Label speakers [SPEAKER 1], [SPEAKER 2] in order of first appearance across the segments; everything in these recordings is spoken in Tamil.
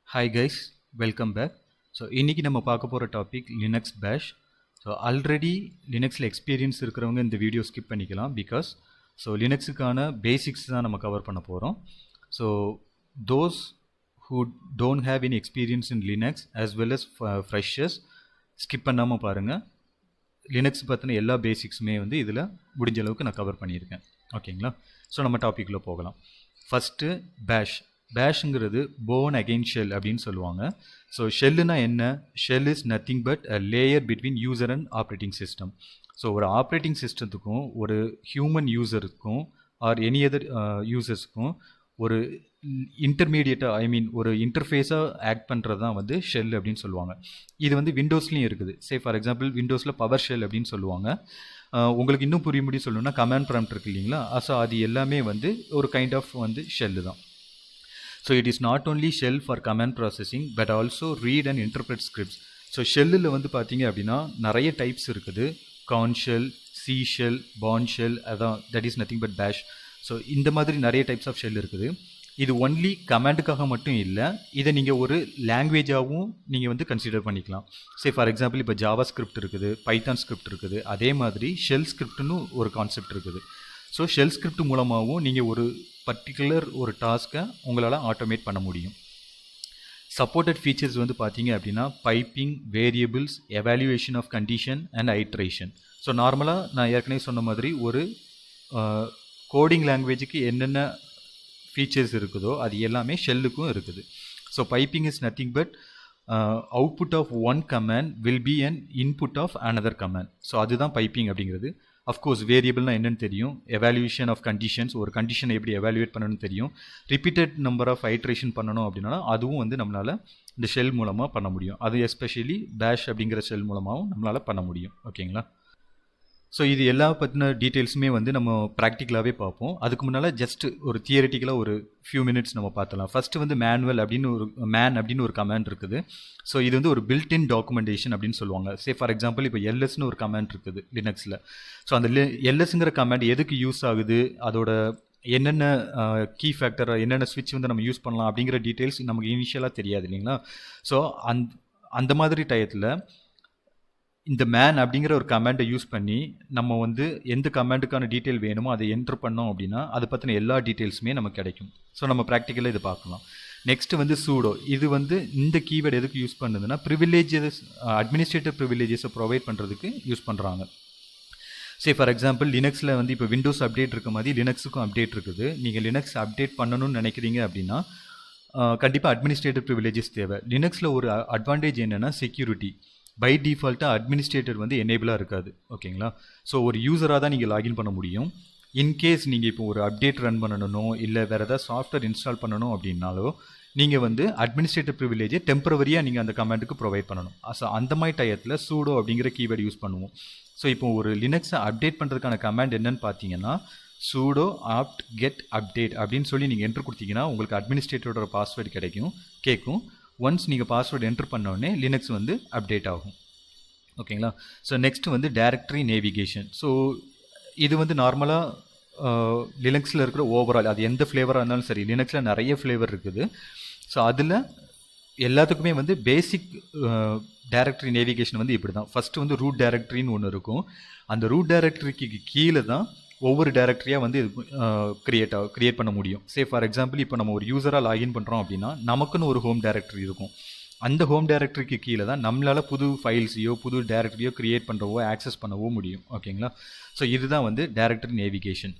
[SPEAKER 1] Hi guys, welcome back. So இன்றைக்கி நம்ம பார்க்க போகிற டாபிக் லினக்ஸ் பேஷ். ஸோ ஆல்ரெடி லினக்ஸில் எக்ஸ்பீரியன்ஸ் இருக்கிறவங்க இந்த வீடியோ ஸ்கிப் பண்ணிக்கலாம் பிகாஸ் லினக்ஸுக்கான பேசிக்ஸ் தான் நம்ம கவர் பண்ண போகிறோம். So those who don't have any experience in Linux as well as freshers skip பண்ணாமல் பாருங்கள். லினக்ஸ் பற்றின எல்லா பேசிக்ஸுமே இதில் முடிஞ்ச அளவுக்கு நான் கவர் பண்ணியிருக்கேன். ஓகேங்களா? ஸோ நம்ம டாப்பிக்கில் போகலாம். ஃபஸ்ட்டு பேஷ். பேஷுங்கிறது போர்ன் அகெயின் ஷெல் அப்படின்னு சொல்லுவாங்க. ஸோ ஷெல்லுனா என்ன? Shell is nothing but a layer between user and operating system. So ஒரு ஆப்ரேட்டிங் சிஸ்டத்துக்கும் ஒரு ஹியூமன் யூசருக்கும் ஆர் எனி அதர் யூசர்ஸுக்கும் ஒரு இன்டர்மீடியட்டாக ஒரு இன்டர்ஃபேஸாக ஆக்ட் பண்ணுறது தான் ஷெல் அப்படின்னு சொல்லுவாங்க. இது விண்டோஸ்லேயும் இருக்குது. ஃபார் எக்ஸாம்பிள் விண்டோஸில் பவர் ஷெல் அப்படின்னு சொல்லுவாங்க. உங்களுக்கு இன்னும் புரியும்படி சொல்லணும்னா கமாண்ட் ப்ராம்ப்ட் இருக்கு இல்லைங்களா? ஸோ அது எல்லாமே ஒரு கைண்ட் ஆஃப் ஷெல்லு தான். So it is not only shell for command processing but also read and interpret scripts. So ஷெல்லில் பார்த்தீங்க அப்படின்னா நிறைய டைப்ஸ் இருக்குது. Korn shell, C shell, Bourne shell, அதான் that is nothing but bash. So இந்த மாதிரி நிறைய டைப்ஸ் ஆஃப் ஷெல் இருக்குது. இது ஒன்லி கமாண்டுக்காக மட்டும் இல்லை, இதை நீங்கள் ஒரு லாங்குவேஜாகவும் நீங்கள் கன்சிடர் பண்ணிக்கலாம். ஃபார் எக்ஸாம்பிள் இப்போ ஜாவா ஸ்கிரிப்ட் இருக்குது, பைத்தான் ஸ்கிரிப்ட் இருக்குது, அதே மாதிரி ஷெல் ஸ்கிரிப்ட்னு ஒரு கான்செப்ட் இருக்குது. ஸோ ஷெல் ஸ்கிரிப்ட் மூலமாகவும் நீங்கள் ஒரு பர்டிகுலர் ஒரு டாஸ்க்கை உங்களால் ஆட்டோமேட் பண்ண முடியும். சப்போர்ட்டட் ஃபீச்சர்ஸ் பார்த்தீங்க அப்படின்னா piping, variables, evaluation of condition and iteration. So நார்மலாக நான் ஏற்கனவே சொன்ன மாதிரி ஒரு கோடிங் லாங்குவேஜுக்கு என்னென்ன ஃபீச்சர்ஸ் இருக்குதோ அது எல்லாமே ஷெல்லுக்கும் இருக்குது. So piping is nothing but output of one command will be an input of another command. So அதுதான் பைப்பிங் அப்படிங்கிறது. அஃப்கோர்ஸ் வேரியபிள்னா என்னென்னு தெரியும், எவாலுவேஷன் ஆஃப் கண்டிஷன்ஸ், ஒரு கண்டிஷனை எப்படி எவாலுவேட் பண்ணணும்னு தெரியும், ரிப்பீட்டட் நம்பர் ஆஃப் ஐட்ரேஷன் பண்ணணும் அப்படின்னா அதுவும் நம்மளால் இந்த ஷெல் மூலமாக பண்ண முடியும். அது எஸ்பெஷலி பேஷ் அப்படிங்கிற ஷெல் மூலமாகவும் நம்மளால் பண்ண முடியும். ஓகேங்களா? ஸோ இது எல்லா பற்றின டீட்டெயில்ஸுமே நம்ம ப்ராக்டிக்கலாகவே பார்ப்போம். அதுக்கு முன்னால் ஜஸ்ட் ஒரு தியரிட்டிக்கலாக ஒரு ஃபியூ மினிட்ஸ் நம்ம பார்த்தலாம். ஃபஸ்ட்டு மேனுவல் அப்படின்னு ஒரு கமாண்ட் இருக்குது. ஸோ இது ஒரு பில்ட்-இன் டாக்குமெண்டேஷன் அப்படின்னு சொல்லுவாங்க. ஃபார் எக்ஸாம்பிள் இப்போ எல்எஸ்னு ஒரு கமாண்ட் இருக்குது லினக்ஸில். ஸோ அந்த எல்எஸ்ங்கிற கமாண்ட் எதுக்கு யூஸ் ஆகுது, அதோட என்னென்ன கீ ஃபேக்டர், என்னென்ன ஸ்விட்ச் நம்ம யூஸ் பண்ணலாம் அப்படிங்கிற டீட்டெயில்ஸ் நமக்கு இனிஷியலாக தெரியாது இல்லைங்களா? ஸோ அந்த மாதிரி டயத்தில் இந்த மேன் அப்படிங்கிற ஒரு கமாண்டை யூஸ் பண்ணி நம்ம எந்த கமாண்டுக்கான டீட்டெயில் வேணுமோ அதை என்ட்ரு பண்ணோம் அப்படின்னா அதை பற்றின எல்லா டீட்டெயில்ஸுமே நமக்கு கிடைக்கும். ஸோ நம்ம ப்ராக்டிக்கலாக இது பார்க்கலாம். Next sudo. இது இந்த கீவேர்டு எதுக்கு யூஸ் பண்ணுதுன்னா ப்ரிவிலேஜஸ், அட்மினிஸ்ட்ரேட்டிவ் ப்ரிவிலேஜஸை ப்ரொவைட் பண்ணுறதுக்கு யூஸ் பண்ணுறாங்க. ஃபார் எக்ஸாம்பிள் லினக்ஸில் இப்போ விண்டோஸ் அப்டேட் இருக்க மாதிரி லினக்ஸுக்கும் அப்டேட் இருக்குது. நீங்கள் லினக்ஸ் அப்டேட் பண்ணணும்னு நினைக்கிறீங்க அப்படின்னா கண்டிப்பாக அட்மினிஸ்ட்ரேட்டிவ் ப்ரிவிலேஜஸ் தேவை. லினக்ஸில் ஒரு அட்வான்டேஜ் என்னென்னா செக்யூரிட்டி. பை டிஃபால்ட்டாக அட்மினிஸ்ட்ரேட்டர் எனேபிளாக இருக்காது. ஓகேங்களா? ஸோ ஒரு யூஸராக தான் நீங்கள் லாகின் பண்ண முடியும். இன்கேஸ் நீங்கள் இப்போ ஒரு அப்டேட் ரன் பண்ணணும் இல்லை வேறு ஏதாவது சாஃப்ட்வேர் இன்ஸ்டால் பண்ணணும் அப்படின்னாலோ நீங்கள் அட்மினிஸ்ட்ரேட்டிவ் ப்ரிவிலேஜை டெம்பரவரியாக நீங்கள் அந்த கமாண்டுக்கு ப்ரொவைட் பண்ணணும். ஸோ அந்த மாதிரி டயத்தில் சூடோ அப்படிங்கிற கீவேர்டு யூஸ் பண்ணுவோம். ஸோ இப்போ ஒரு லினக்ஸை அப்டேட் பண்ணுறதுக்கான கமாண்ட் என்னன்னு பார்த்தீங்கன்னா சூடோ ஆப்ட் கெட் அப்டேட் அப்படின்னு சொல்லி நீங்கள் என்ட்ரு கொடுத்தீங்கன்னா உங்களுக்கு அட்மினிஸ்ட்ரேட்டரோட பாஸ்வேர்டு கேட்கும். ஒன்ஸ் நீங்கள் பாஸ்வேர்டு என்ட்ரு பண்ணோடனே லினக்ஸ் அப்டேட் ஆகும். ஓகேங்களா? So next directory navigation. So இது நார்மலாக லினக்ஸில் இருக்கிற ஓவரால் அது எந்த ஃப்ளேவராக இருந்தாலும் சரி, லினக்ஸில் நிறைய ஃப்ளேவர் இருக்குது. ஸோ அதில் எல்லாத்துக்குமே பேசிக் டைரக்டரி நேவிகேஷன் இப்படி தான். ஃபஸ்ட்டு ரூட் டைரக்டரின்னு ஒன்று இருக்கும். அந்த ரூட் டைரக்டரிக்கு கீழே தான் ஒவ்வொரு டைரக்டரியாக கிரியேட் பண்ண முடியும். ஃபார் எக்ஸாம்பிள் இப்போ நம்ம ஒரு யூஸராக லாகின் பண்ணுறோம் அப்படின்னா நமக்குன்னு ஒரு ஹோம் டைரக்டரி இருக்கும். அந்த ஹோம் டைரக்டரிக்கு கீழே தான் நம்மளால் புது ஃபைல்ஸையோ புது டைரக்டரியோ கிரியேட் பண்ணுறவோ ஆக்சஸ் பண்ணவோ முடியும். ஓகேங்களா? ஸோ இதுதான் டைரக்டரி நேவிகேஷன்.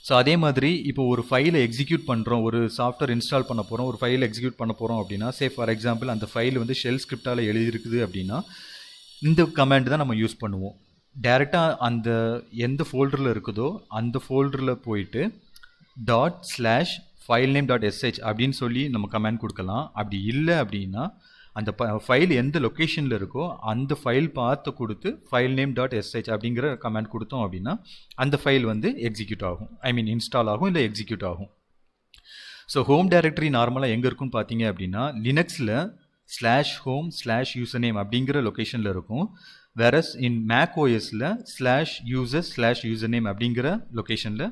[SPEAKER 1] ஸோ அதே மாதிரி இப்போ ஒரு ஃபைலை எக்ஸிக்யூட் பண்ணுறோம், ஒரு சாஃப்ட்வேர் இன்ஸ்டால் பண்ண போகிறோம், ஒரு ஃபைலை எக்ஸிக்யூட் பண்ண போகிறோம் அப்படின்னா ஃபார் எக்ஸாம்பிள் அந்த ஃபைல் ஷெல் ஸ்கிரிப்டால் எழுதியிருக்குது அப்படின்னா இந்த கமாண்ட் தான் நம்ம யூஸ் பண்ணுவோம். டேரெக்டாக அந்த எந்த ஃபோல்டரில் இருக்குதோ அந்த ஃபோல்டரில் போயிட்டு ./filename.sh அப்படின்னு சொல்லி நம்ம கமெண்ட் கொடுக்கலாம். அப்படி இல்லை அப்படின்னா அந்த ஃபைல் எந்த லொக்கேஷனில் இருக்கோ அந்த ஃபைல் பார்த்து கொடுத்து filename.sh அப்படிங்கிற கமெண்ட் கொடுத்தோம் அப்படின்னா அந்த ஃபைல் எக்ஸிக்யூட் ஆகும், இன்ஸ்டால் ஆகும் இல்லை எக்ஸிக்யூட் ஆகும். ஸோ ஹோம் டைரக்டரி நார்மலாக எங்கே இருக்குன்னு பார்த்தீங்க அப்படின்னா லினக்ஸில் /home/username அப்படிங்கிற லொக்கேஷனில் இருக்கும். வேறஸ் இன் மேக் ஓஎஸில் /users/username அப்படிங்கிற லொக்கேஷனில்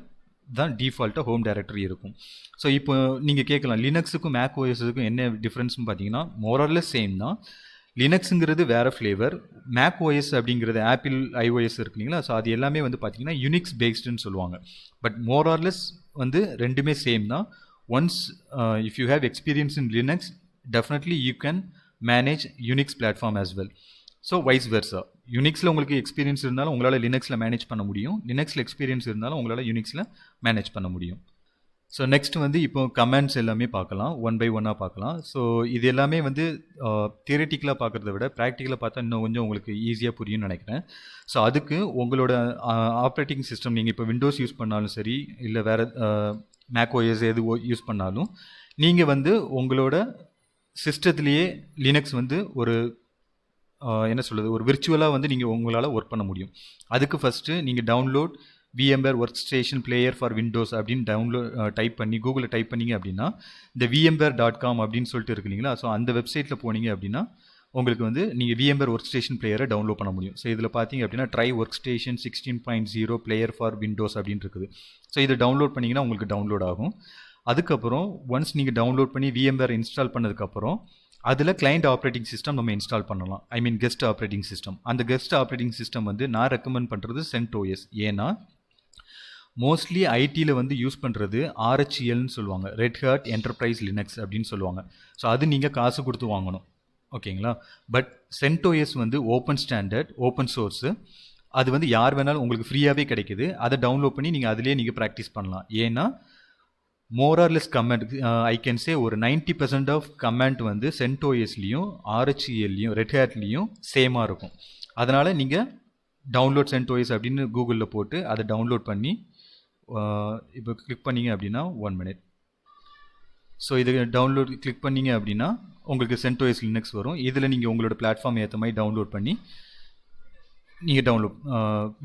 [SPEAKER 1] தான் டிஃபால்ட்டாக ஹோம் டைரக்டரி இருக்கும். ஸோ இப்போ நீங்கள் கேட்கலாம் லினக்ஸுக்கும் மேக் ஓஎஸுக்கும் என்ன டிஃப்ரென்ஸ்னு பார்த்தீங்கன்னா மோரல்லெஸ் சேம் தான். லினக்ஸுங்கிறது வேறு ஃப்ளேவர், மேக் ஓஎஸ் அப்படிங்கிறது ஆப்பிள் ஐஓஎஸ் இருக்கு இல்லைங்களா, ஸோ அது எல்லாமே வந்து பார்த்தீங்கன்னா யூனிக்ஸ் பேஸ்டுன்னு சொல்லுவாங்க. பட் மோரல்லெஸ் வந்து ரெண்டுமே சேம் தான். Once if you have experience in Linux definitely you can manage Unix platform as well. So vice versa, யூனிக்ஸில் உங்களுக்கு எக்ஸ்பீரியன்ஸ் இருந்தாலும் உங்களால் லினக்ஸில் மேனேஜ் பண்ண முடியும், லினக்ஸில் எக்ஸ்பீரியன்ஸ் இருந்தாலும் உங்களால் யூனிக்ஸில் மேனேஜ் பண்ண முடியும். ஸோ நெக்ஸ்ட் வந்து இப்போ கமெண்ட்ஸ் எல்லாமே பார்க்கலாம், ஒன் பை ஒன்னாக பார்க்கலாம். ஸோ இது எல்லாமே வந்து தியரிட்டிக்கலாக பார்க்குறத விட ப்ராக்டிக்கலாக பார்த்தா இன்னும் கொஞ்சம் உங்களுக்கு ஈஸியாக புரியும்னு நினைக்கிறேன். ஸோ அதுக்கு உங்களோட ஆப்ரேட்டிங் சிஸ்டம் நீங்கள் இப்போ விண்டோஸ் யூஸ் பண்ணாலும் சரி, இல்லை வேறு மேக் ஓஎஸ் எது யூஸ் பண்ணாலும் நீங்கள் வந்து உங்களோட சிஸ்டத்துலேயே லினக்ஸ் வந்து ஒரு என்ன சொல்கிறது, ஒரு விர்ச்சுவலாக வந்து நீங்கள் உங்களால் ஒர்க் பண்ண முடியும். அதுக்கு ஃபஸ்ட்டு நீங்கள் download VMware work station player for Windows அப்படின்னு டைப் பண்ணி கூகுளில் டைப் பண்ணிங்க அப்படின்னா இந்த VMware.com அப்படின்னு சொல்லிட்டு இருக்கு இல்லைங்களா, ஸோ அந்த வெப்சைட்டில் போனீங்க அப்படின்னா உங்களுக்கு வந்து நீங்கள் VMware ஒர்க் ஸ்டேஷன் பிளேயரை டவுன்லோட் பண்ண முடியும். ஸோ இதில் பார்த்தீங்க அப்படின்னா try work station 16.0 player for Windows அப்படின்னு இருக்குது. ஸோ இதை டவுன்லோட் பண்ணிங்கன்னா உங்களுக்கு டவுன்லோட் ஆகும். அதுக்கப்புறம் ஒன்ஸ் நீங்கள் டவுன்லோட் பண்ணி VMware இன்ஸ்டால் பண்ணதுக்கப்புறம் அதில் கிளைண்ட் ஆப்ரேட்டிங் சிஸ்டம் நம்ம இன்ஸ்டால் பண்ணலாம். ஐ மீன் கெஸ்ட் ஆப்ரேட்டிங் சிஸ்டம். அந்த கெஸ்ட் ஆப்ரேட்டிங் சிஸ்டம் வந்து நான் ரெக்கமெண்ட் பண்ணுறது CentOS. ஏன்னா மோஸ்ட்லி ஐடியில் வந்து யூஸ் பண்ணுறது RHELன்னு சொல்லுவாங்க, ரெட் ஹாட் என்டர்பிரைஸ் லினக்ஸ் அப்படின்னு சொல்லுவாங்க. ஸோ அது நீங்கள் காசு கொடுத்து வாங்கணும், ஓகேங்களா. பட் CentOS வந்து ஓப்பன் ஸ்டாண்டர்ட், ஓப்பன் சோர்ஸு, அது வந்து யார் வேணாலும் உங்களுக்கு ஃப்ரீயாகவே கிடைக்குது. அதை டவுன்லோட் பண்ணி நீங்கள் அதிலே நீங்கள் ப்ராக்டிஸ் பண்ணலாம். ஏன்னா மோரார்லெஸ் கமெண்ட் ஐ கேன் சே ஒரு 90% ஆஃப் கமெண்ட் வந்து CentOSலேயும் RHELலையும் ரெட் ஹேட்லேயும் சேமாக இருக்கும். அதனால் நீங்கள் டவுன்லோட் CentOS அப்படின்னு கூகுளில் போட்டு அதை டவுன்லோட் பண்ணி இப்போ கிளிக் பண்ணிங்க அப்படின்னா 1 minute. ஸோ இது டவுன்லோட் கிளிக் பண்ணிங்க அப்படின்னா உங்களுக்கு CentOS லினக்ஸ் வரும். இதில் நீங்கள் உங்களோட பிளாட்ஃபார்ம் ஏற்ற மாதிரி டவுன்லோட் பண்ணி நீங்கள்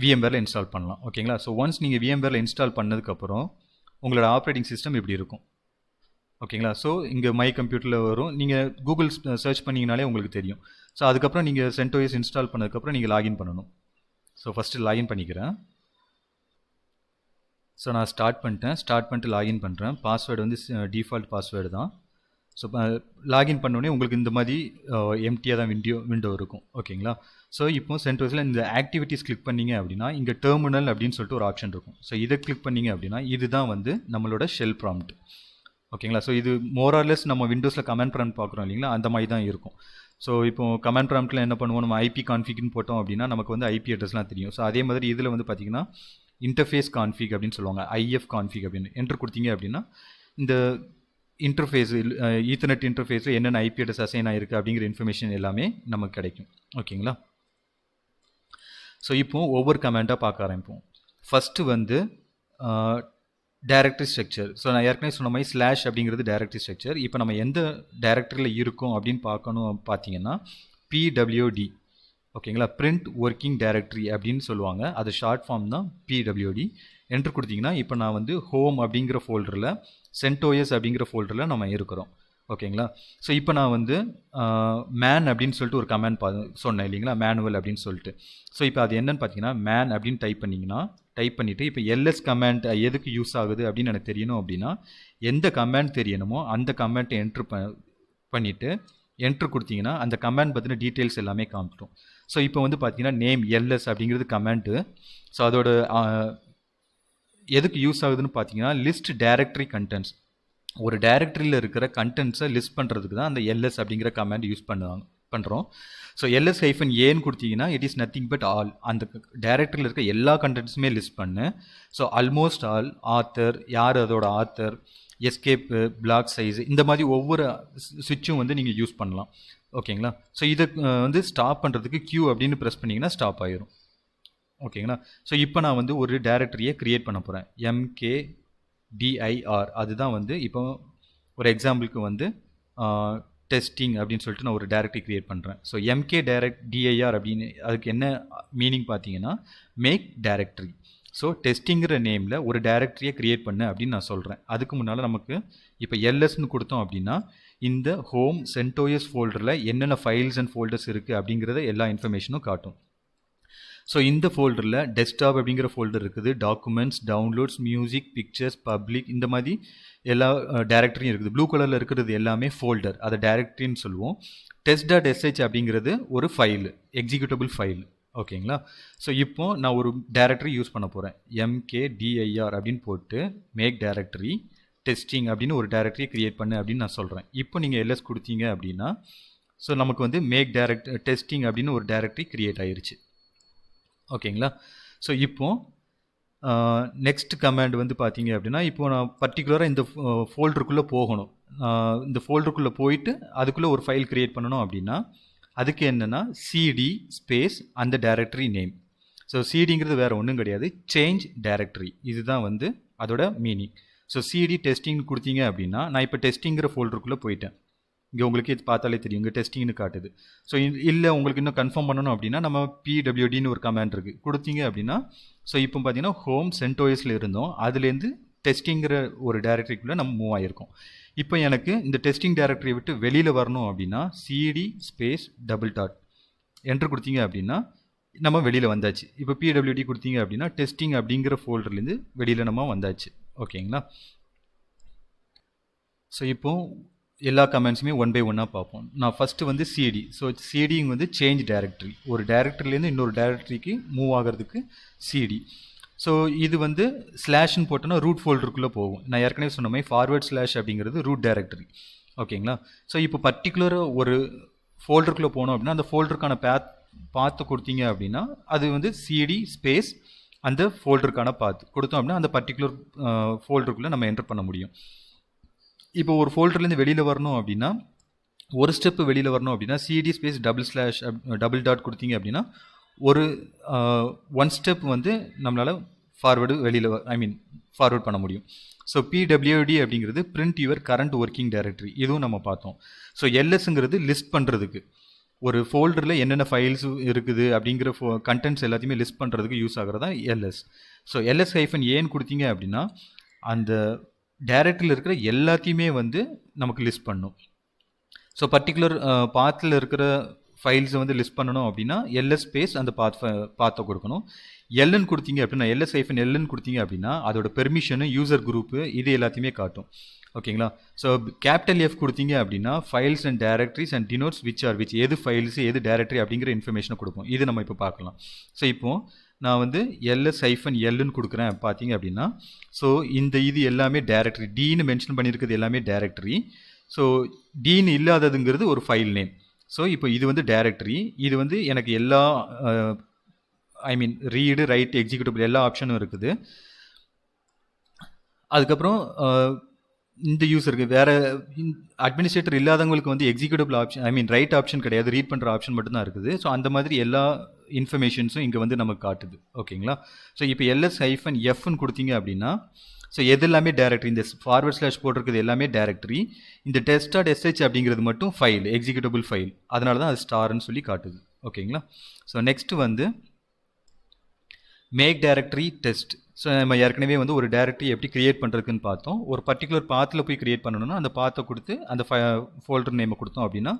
[SPEAKER 1] VMwareல இன்ஸ்டால் பண்ணலாம், ஓகேங்களா. ஸோ ஒன்ஸ் நீங்கள் VMwareல இன்ஸ்டால் பண்ணதுக்கப்புறம் உங்களோட ஆப்ரேட்டிங் சிஸ்டம் இப்படி இருக்கும், ஓகேங்களா. ஸோ இங்கே மை கம்ப்யூட்டரில் வரும், நீங்கள் கூகுள் சர்ச் பண்ணிங்கனாலே உங்களுக்கு தெரியும். ஸோ அதுக்கப்புறம் நீங்கள் CentOS இன்ஸ்டால் பண்ணதுக்கப்புறம் நீங்கள் லாகின் பண்ணணும். ஸோ ஃபஸ்ட்டு லாகின் பண்ணிக்கிறேன். ஸோ நான் ஸ்டார்ட் பண்ணிட்டு லாகின் பண்ணுறேன். பாஸ்வேர்டு வந்து டிஃபால்ட் பாஸ்வேர்டு தான். ஸோ லாகின் பண்ணோடனே உங்களுக்கு இந்த மாதிரி எம்டியாக தான் விண்டோ இருக்கும், ஓகேங்களா. ஸோ இப்போ CentOSல இந்த ஆக்டிவிட்டிஸ் கிளிக் பண்ணிங்க அப்படின்னா இங்கே டெர்மினல் அப்படின்னு சொல்லிட்டு ஒரு ஆப்ஷன் இருக்கும். ஸோ இதை கிளிக் பண்ணிங்க அப்படின்னா இதுதான் வந்து நம்மளோட ஷெல் ப்ராம்ப்ட், ஓகேங்களா. ஸோ இது மோரார்லெஸ் நம்ம விண்டோஸில் கமெண்ட் ப்ராம்ப்ட் பார்க்குறோம் இல்லைங்களா, அந்த மாதிரி தான் இருக்கும். ஸோ இப்போ கமெண்ட் ப்ராம்ப்ட்டில் என்ன பண்ணுவோம், நம்ம IP கான்ஃபிக்னு போட்டோம் அப்படின்னா நமக்கு வந்து IP அட்ரஸ்லாம் தெரியும். ஸோ அதே மாதிரி இதில் வந்து பார்த்தீங்கன்னா இன்டர்ஃபேஸ் கான்ஃபிக் அப்படின்னு சொல்லுவாங்க, IF கான்ஃபிக் அப்படின்னு என்ட்ரு கொடுத்தீங்க அப்படின்னா இந்த இன்டர்ஃபேஸ் ஈத்தர்நெட் இன்டர்ஃபேஸில் என்னென்ன IP அட்ரஸ் அசைன் ஆகிருக்கு அப்படிங்கிற இன்ஃபர்மேஷன் எல்லாமே நமக்கு கிடைக்கும், ஓகேங்களா. ஸோ இப்போ ஒவ்வொரு கமெண்ட்டாக பார்க்க ஆரம்பிப்போம். ஃபஸ்ட்டு வந்து டைரக்டரி ஸ்ட்ரக்சர். ஸோ நான் ஏற்கனவே சொன்ன மாதிரி ஸ்லாஷ் அப்படிங்கிறது டைரக்டரி ஸ்ட்ரக்சர். இப்போ நம்ம எந்த டைரக்டரியில் இருக்கோம் அப்படின்னு பார்த்தீங்கன்னா PWD, ஓகேங்களா, பிரிண்ட் ஒர்க்கிங் டைரக்டரி அப்படின்னு சொல்லுவாங்க. அது ஷார்ட் ஃபார்ம் தான் PWD. என்ட்ரு கொடுத்தீங்கன்னா இப்போ நான் வந்து ஹோம் அப்படிங்கிற ஃபோல்டரில் CentOS அப்படிங்கிற ஃபோல்டரில் நம்ம இருக்கிறோம், ஓகேங்களா. ஸோ இப்போ நான் வந்து மேன் அப்படின்னு சொல்லிட்டு ஒரு கமெண்ட் சொன்னேன் இல்லைங்களா, மேனுவல் அப்படின்னு சொல்லிட்டு. ஸோ இப்போ அது என்னன்னு பார்த்தீங்கன்னா மேன் அப்படின்னு டைப் பண்ணிவிட்டு இப்போ LS கமெண்ட் எதுக்கு யூஸ் ஆகுது அப்படின்னு எனக்கு தெரியணும் அப்படின்னா எந்த கமெண்ட் தெரியணுமோ அந்த கமெண்ட்டை என்ட்ரு பண்ணிவிட்டு என்ட்ரு கொடுத்தீங்கன்னா அந்த கமெண்ட் பற்றின டீட்டெயில்ஸ் எல்லாமே காமிச்சிடும். ஸோ இப்போ வந்து பார்த்தீங்கன்னா நேம் LS அப்படிங்கிறது கமெண்ட்டு. ஸோ அதோட எதுக்கு யூஸ் ஆகுதுன்னு பார்த்தீங்கன்னா லிஸ்ட் டைரக்டரி கண்டென்ட்ஸ், ஒரு டைரக்டரியில் இருக்கிற கண்டென்ட்ஸை லிஸ்ட் பண்ணுறதுக்கு தான் அந்த LS அப்படிங்கிற கமெண்ட் யூஸ் பண்ணுறோம். ஸோ LS-Aன்னு கொடுத்தீங்கன்னா it is nothing but all, அந்த டைரக்டரியில் இருக்க எல்லா கண்டென்ட்ஸுமே லிஸ்ட் பண்ணு. ஸோ ஆல்மோஸ்ட் ஆல், ஆத்தர், யார் அதோட ஆத்தர், எஸ்கேப்பு, பிளாக் சைஸு, இந்த மாதிரி ஒவ்வொரு சுவிட்சும் வந்து நீங்கள் யூஸ் பண்ணலாம், ஓகேங்களா. ஸோ இதை வந்து ஸ்டாப் பண்ணுறதுக்கு Q அப்படின்னு ப்ரெஸ் பண்ணிங்கன்னா ஸ்டாப் ஆயிரும், ஓகேங்களா. ஸோ இப்போ நான் வந்து ஒரு டைரக்டரியை க்ரியேட் பண்ண போகிறேன், MKDIR. அதுதான் வந்து இப்போ ஒரு எக்ஸாம்பிளுக்கு வந்து டெஸ்டிங் அப்படின்னு சொல்லிட்டு நான் ஒரு டைரக்டரி க்ரியேட் பண்ணுறேன். ஸோ MKDIR அப்படின்னு அதுக்கு என்ன மீனிங் பார்த்தீங்கன்னா மேக் டைரக்டரி. ஸோ டெஸ்டிங்கிற நேமில் ஒரு டைரக்டரியை க்ரியேட் பண்ணு அப்படின்னு நான் சொல்கிறேன். அதுக்கு முன்னால் நமக்கு இப்போ LSன்னு கொடுத்தோம் அப்படின்னா இந்த ஹோம் CentOS ஃபோல்டரில் என்னென்ன ஃபைல்ஸ் அண்ட் ஃபோல்டர்ஸ் இருக்குது அப்படிங்கிறத எல்லா இன்ஃபர்மேஷனும் காட்டும். ஸோ இந்த ஃபோல்டரில் டெஸ்க்டாப் அப்படிங்கிற ஃபோல்டர் இருக்குது, documents, downloads, music, pictures, public, இந்த மாதிரி எல்லா டைரக்டரியும் இருக்குது. ப்ளூ கலரில் இருக்கிறது எல்லாமே ஃபோல்டர், அதை டைரக்டரின்னு சொல்லுவோம். test.sh அப்படிங்கிறது ஒரு ஃபைல், எக்ஸிக்யூட்டபிள் ஃபைல். ஓகேங்களா? ஸோ இப்போ நான் ஒரு டைரக்டரி யூஸ் பண்ண போகிறேன். mkdir அப்படின்னு போட்டு மேக் டைரக்டரி டெஸ்டிங் அப்படின்னு ஒரு டைரக்டரி கிரியேட் பண்ணு அப்படின்னு நான் சொல்கிறேன். இப்போ நீங்கள் எல்எஸ் கொடுத்தீங்க அப்படின்னா ஸோ நமக்கு வந்து மேக் டெஸ்டிங் அப்படின்னு ஒரு டைரக்டரி கிரியேட் ஆயிருச்சு. ஓகேங்களா? ஸோ இப்போ நெக்ஸ்ட் கமாண்ட் வந்து பார்த்தீங்க அப்படின்னா இப்போ நான் பர்டிகுலராக இந்த ஃபோல்டருக்குள்ளே போகணும். இந்த ஃபோல்டருக்குள்ளே போயிட்டு அதுக்குள்ளே ஒரு ஃபைல் கிரியேட் பண்ணணும் அப்படின்னா அதுக்கு என்னென்னா சிடி ஸ்பேஸ் அந்த டைரக்டரி நேம். ஸோ சிடிங்கிறது வேறு ஒன்றும் கிடையாது, சேஞ்ச் டைரக்டரி. இதுதான் வந்து அதோட மீனிங். ஸோ சிடி டெஸ்டிங் கொடுத்தீங்க அப்படின்னா நான் இப்போ டெஸ்டிங்கிற ஃபோல்டருக்குள்ளே போயிட்டேன். இங்கே உங்களுக்கு இது பார்த்தாலே தெரியும், இங்கே டெஸ்டிங்னு காட்டுது. ஸோ இல்லை உங்களுக்கு இன்னும் கன்ஃபார்ம் பண்ணணும் அப்படின்னா நம்ம பிடபிள்யூடின்னு ஒரு கமாண்ட் இருக்குது கொடுத்தீங்க அப்படின்னா ஸோ இப்போ பார்த்தீங்கன்னா ஹோம் சென்டோஎஸில் இருந்தோம், அதுலேருந்து டெஸ்டிங்கிற ஒரு டைரக்டரிக்குள்ளே நம்ம மூவ் ஆகிருக்கோம். இப்போ எனக்கு இந்த டெஸ்டிங் டைரக்டரியை விட்டு வெளியில் வரணும் அப்படின்னா CD space double dot enter கொடுத்தீங்க அப்படின்னா நம்ம வெளியில் வந்தாச்சு. இப்போ பிடபிள்யூடி கொடுத்தீங்க அப்படின்னா டெஸ்டிங் அப்படிங்கிற ஃபோல்டர்லேருந்து வெளியில் நம்ம வந்தாச்சு. ஓகேங்களா? ஸோ இப்போ எல்லா கமெண்ட்ஸுமே ஒன் பை ஒன்னாக பார்ப்போம். நான் ஃபஸ்ட்டு வந்து சிடி. ஸோ சிடிங்க வந்து சேஞ்ச் டைரக்டரி, ஒரு டைரக்டரிலேருந்து இன்னொரு டைரக்டரிக்கு மூவ் ஆகிறதுக்கு சிடி. ஸோ இது வந்து ஸ்லாஷ்னு போட்டோன்னா ரூட் ஃபோல்டருக்குள்ளே போகும். நான் ஏற்கனவே சொன்ன மாதிரி ஃபார்வர்ட் ஸ்லாஷ் அப்படிங்கிறது ரூட் டைரக்டரி. ஓகேங்களா? ஸோ இப்போ பர்டிகுலராக ஒரு ஃபோல்டருக்குள்ளே போனோம் அப்படின்னா அந்த ஃபோல்டருக்கான பாத்து கொடுத்தீங்க அப்படின்னா அது வந்து சிடி ஸ்பேஸ் அந்த ஃபோல்டருக்கான பாத் கொடுத்தோம் அப்படின்னா அந்த பர்டிகுலர் ஃபோல்டருக்குள்ளே நம்ம என்டர் பண்ண முடியும். இப்போ ஒரு ஃபோல்டர்லேருந்து வெளியில் வரணும் அப்படின்னா ஒரு ஸ்டெப் வெளியில் வரணும் அப்படின்னா சிடி ஸ்பேஸ் டபுள் டாட் கொடுத்தீங்க அப்படின்னா ஒரு ஒன் ஸ்டெப் வந்து நம்மளால் ஃபார்வர்ட் பண்ண முடியும். ஸோ பிடபிள்யூடி அப்படிங்கிறது print your current working directory, இதுவும் நம்ம பார்த்தோம். ஸோ எல்எஸ்ங்கிறது லிஸ்ட் பண்ணுறதுக்கு, ஒரு ஃபோல்டரில் என்னென்ன ஃபைல்ஸ் இருக்குது அப்படிங்கிற கண்டென்ட்ஸ் எல்லாத்தையுமே லிஸ்ட் பண்ணுறதுக்கு யூஸ் ஆகிறது தான் எல்எஸ். ஸோ எல்எஸ் ஹைஃபன் ஏன்னு கொடுத்தீங்க அப்படின்னா அந்த டைரக்டரியில் இருக்கிற எல்லாத்தையுமே வந்து நமக்கு லிஸ்ட் பண்ணும். ஸோ பர்டிகுலர் பாத்தில் இருக்கிற ஃபைல்ஸை வந்து லிஸ்ட் பண்ணணும் அப்படின்னா எல்எஸ் ஸ்பேஸ் அந்த பாத்தை கொடுக்கணும். எல்என் கொடுத்தீங்க அப்படின்னா எல்எஸ் ஹைஃபன் எல்என் கொடுத்தீங்க அப்படின்னா அதோட பெர்மிஷனு, யூசர் குரூப்பு, இது எல்லாத்தையுமே காட்டும். ஓகேங்களா? ஸோ கேபிட்டல் எஃப் கொடுத்தீங்க அப்படின்னா files and directories and denotes which எது ஃபைல்ஸ் எது டைரக்டரி அப்படிங்கிற இன்ஃபர்மேஷனை கொடுப்போம். இது நம்ம இப்போ பார்க்கலாம். ஸோ இப்போது நான் வந்து எல்எஸ் ஹைஃபன் எல்லுன்னு கொடுக்குறேன் பார்த்தீங்க அப்படின்னா ஸோ இது எல்லாமே டைரக்டரி. டீன்னு மென்ஷன் பண்ணியிருக்கிறது எல்லாமே டைரக்டரி. ஸோ டீன்னு இல்லாததுங்கிறது ஒரு ஃபைல் நேம். ஸோ இப்போ இது வந்து டைரக்டரி, இது வந்து எனக்கு எல்லா ரீடு, ரைட், எக்ஸிக்யூட்டபிள் எல்லா ஆப்ஷனும் இருக்குது. அதுக்கப்புறம் இந்த யூஸருக்கு வேறு அட்மினிஸ்ட்ரேட்டர் இல்லாதவங்களுக்கு வந்து எக்ஸிக்யூட்டபிள் ஆப்ஷன் ரைட் ஆப்ஷன் கிடையாது, ரீட் பண்ணுற ஆப்ஷன் மட்டும்தான் இருக்குது. ஸோ அந்த மாதிரி எல்லா இன்ஃபர்மேஷன்ஸும் இங்கே வந்து நமக்கு காட்டுது. ஓகேங்களா? ஸோ இப்போ எல்எஸ் ஹைஃபன் எஃப்னு கொடுத்தீங்க அப்படின்னா ஸோ எது எல்லாமே டைரக்டரி, இந்த ஃபார்வர்ட் ஸ்லாஷ் போட்டிருக்கிறது எல்லாமே டைரக்டரி. இந்த test.sh அப்படிங்கிறது மட்டும் ஃபைல், எக்ஸிக்யூட்டபிள் ஃபைல், அதனால தான் அது ஸ்டார்னு சொல்லி காட்டுது. ஓகேங்களா? ஸோ நெக்ஸ்ட் வந்து மேக் டைரக்டரி டெஸ்ட். ஸோ நம்ம ஏற்கனவே வந்து ஒரு டைரக்டரி எப்படி கிரியேட் பண்ணுறதுக்குன்னு பார்த்தோம். ஒரு பர்டிகுலர் பாத்தில் போய் கிரியேட் பண்ணணும்னா அந்த பாத்தை கொடுத்து அந்த ஃபோல்டர் நேமை கொடுத்தோம் அப்படின்னா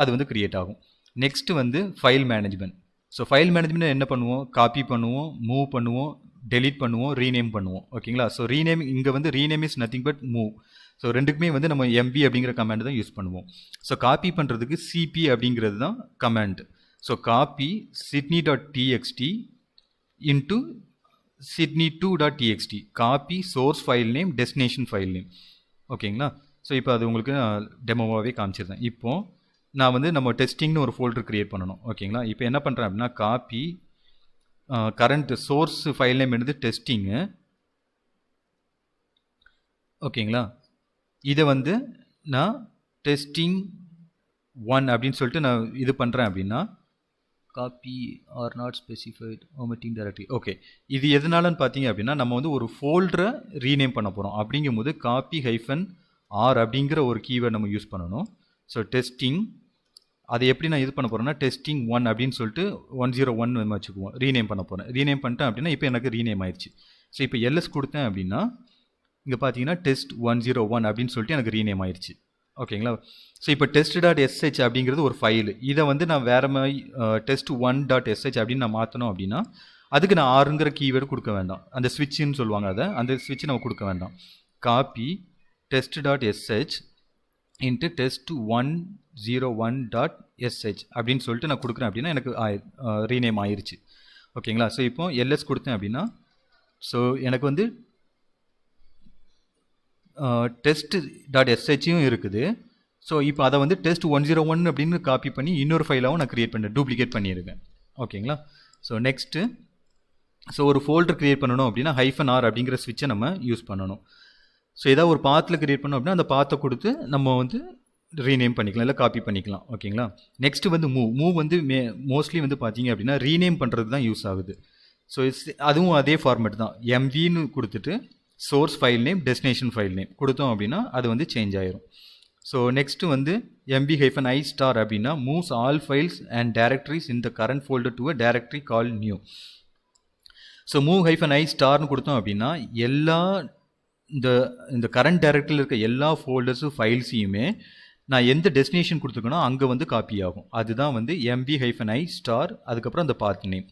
[SPEAKER 1] அது வந்து கிரியேட் ஆகும். நெக்ஸ்ட் வந்து file management. So file management என்ன பண்ணுவோம்? காப்பி பண்ணுவோம், மூவ் பண்ணுவோம், டெலீட் பண்ணுவோம், ரீநேம் பண்ணுவோம். ஓகேங்களா? ஸோ ரீநேம் இங்கே வந்து rename is nothing but move. So ரெண்டுக்குமே வந்து நம்ம எம்பி அப்படிங்கிற கமாண்ட் தான் யூஸ் பண்ணுவோம். ஸோ காப்பி பண்ணுறதுக்கு சிபி அப்படிங்கிறது தான் command. So copy sydney.txt into sydney2.txt, copy source file name, destination file name. ஓகேங்களா? ஸோ இப்போ அது உங்களுக்கு டெமோவாகவே காமிச்சிருந்தேன். இப்போது நான் வந்து நம்ம டெஸ்டிங்னு ஒரு ஃபோல்டர் க்ரியேட் பண்ணணும். ஓகேங்களா? இப்போ என்ன பண்ணுறேன் அப்படின்னா copy current source file name என்னது டெஸ்டிங்கு. ஓகேங்களா? இதை வந்து நான் டெஸ்டிங் 1 அப்படின்னு சொல்லிட்டு நான் இது பண்ணுறேன் அப்படின்னா copy or not specified omitting directory. Okay, இது எதனாலன்னு பார்த்தீங்க அப்படின்னா நம்ம வந்து ஒரு ஃபோல்டரை ரீநேம் பண்ண போகிறோம். அப்படிங்கும் போது காப்பி ஹைஃபன் ஆர் அப்படிங்கிற ஒரு கீவேர்ட் நம்ம யூஸ் பண்ணணும். ஸோ டெஸ்டிங், அதை எப்படி நான் இது பண்ண போகிறேன்னா டெஸ்டிங் 1 அப்படின்னு சொல்லிட்டு 101 நம்ம வச்சுக்குவோம். ரீநேம் பண்ண போகிறேன். ரீநேம் பண்ணிட்டேன் அப்படின்னா இப்போ எனக்கு ரீநேம் ஆயிடுச்சு. ஸோ இப்போ எல்எஸ் கொடுத்தேன் அப்படின்னா இங்கே பார்த்தீங்கன்னா டெஸ்ட் 101 அப்படின்னு சொல்லிட்டு எனக்கு ரீநேம் ஆயிடுச்சு. ஓகேங்களா. ஸோ இப்போ டெஸ்ட் டாட் எஸ்ஹெச் அப்படிங்கிறது ஒரு ஃபைல். இதை வந்து நான் வேற மாதிரி டெஸ்ட் ஒன் டாட் எஸ்ஹெச் அப்படின்னு நான் மாற்றணும் அப்படின்னா அதுக்கு நான் ஆறுங்கிற கீவேர்டு கொடுக்க வேண்டாம். அந்த ஸ்விட்சுன்னு சொல்லுவாங்க, அந்த ஸ்விட்ச் நம்ம கொடுக்க வேண்டாம். Copy test dot SH into test 101.sh அப்படின்னு சொல்லிட்டு நான் கொடுக்குறேன் அப்படின்னா எனக்கு ரீநேம் ஆயிருச்சு. ஓகேங்களா. ஸோ இப்போ எல்எஸ் கொடுத்தேன் அப்படின்னா ஸோ எனக்கு வந்து டெஸ்ட் டாட் எஸ்ஹெச்சும் இருக்குது. ஸோ இப்போ அதை வந்து டெஸ்ட் 101 அப்படின்னு காப்பி பண்ணி இன்னொரு ஃபைலாகவும் நான் க்ரியேட் பண்ணேன், டூப்ளிகேட் பண்ணியிருக்கேன். ஓகேங்களா. ஸோ நெக்ஸ்ட்டு ஸோ ஒரு ஃபோல்டர் க்ரியேட் பண்ணணும் அப்படின்னா -r அப்படிங்கிற ஸ்விட்சை நம்ம யூஸ் பண்ணணும். ஸோ ஏதாவது ஒரு பாத்தில் க்ரியேட் பண்ணோம் அப்படின்னா அந்த பாத்தை கொடுத்து நம்ம வந்து ரீநேம் பண்ணிக்கலாம், இல்லை காப்பி பண்ணிக்கலாம். ஓகேங்களா. நெக்ஸ்ட் வந்து மூவ் வந்து மோஸ்ட்லி வந்து பார்த்தீங்க அப்படின்னா ரீநேம் பண்ணுறது தான் யூஸ் ஆகுது. ஸோ அதுவும் அதே ஃபார்மேட் தான். எம்வின்னு கொடுத்துட்டு source file name destination file name கொடுத்தோம் அப்படின்னா அது வந்து சேஞ்ச் ஆயிரும். ஸோ நெக்ஸ்ட்டு வந்து mv-i ஸ்டார் அப்படின்னா moves all files and directories in the current folder to a directory call new. So -i ஸ்டார்னு கொடுத்தோம் அப்படின்னா எல்லா இந்த கரண்ட் டைரக்டரியில் இருக்க எல்லா ஃபோல்டர்ஸும் ஃபைல்ஸையுமே நான் எந்த டெஸ்டினேஷன் கொடுத்துருக்கேனோ அங்கே வந்து காப்பி ஆகும். அதுதான் வந்து mv-i ஸ்டார் அதுக்கப்புறம் அந்த பாத் நேம்.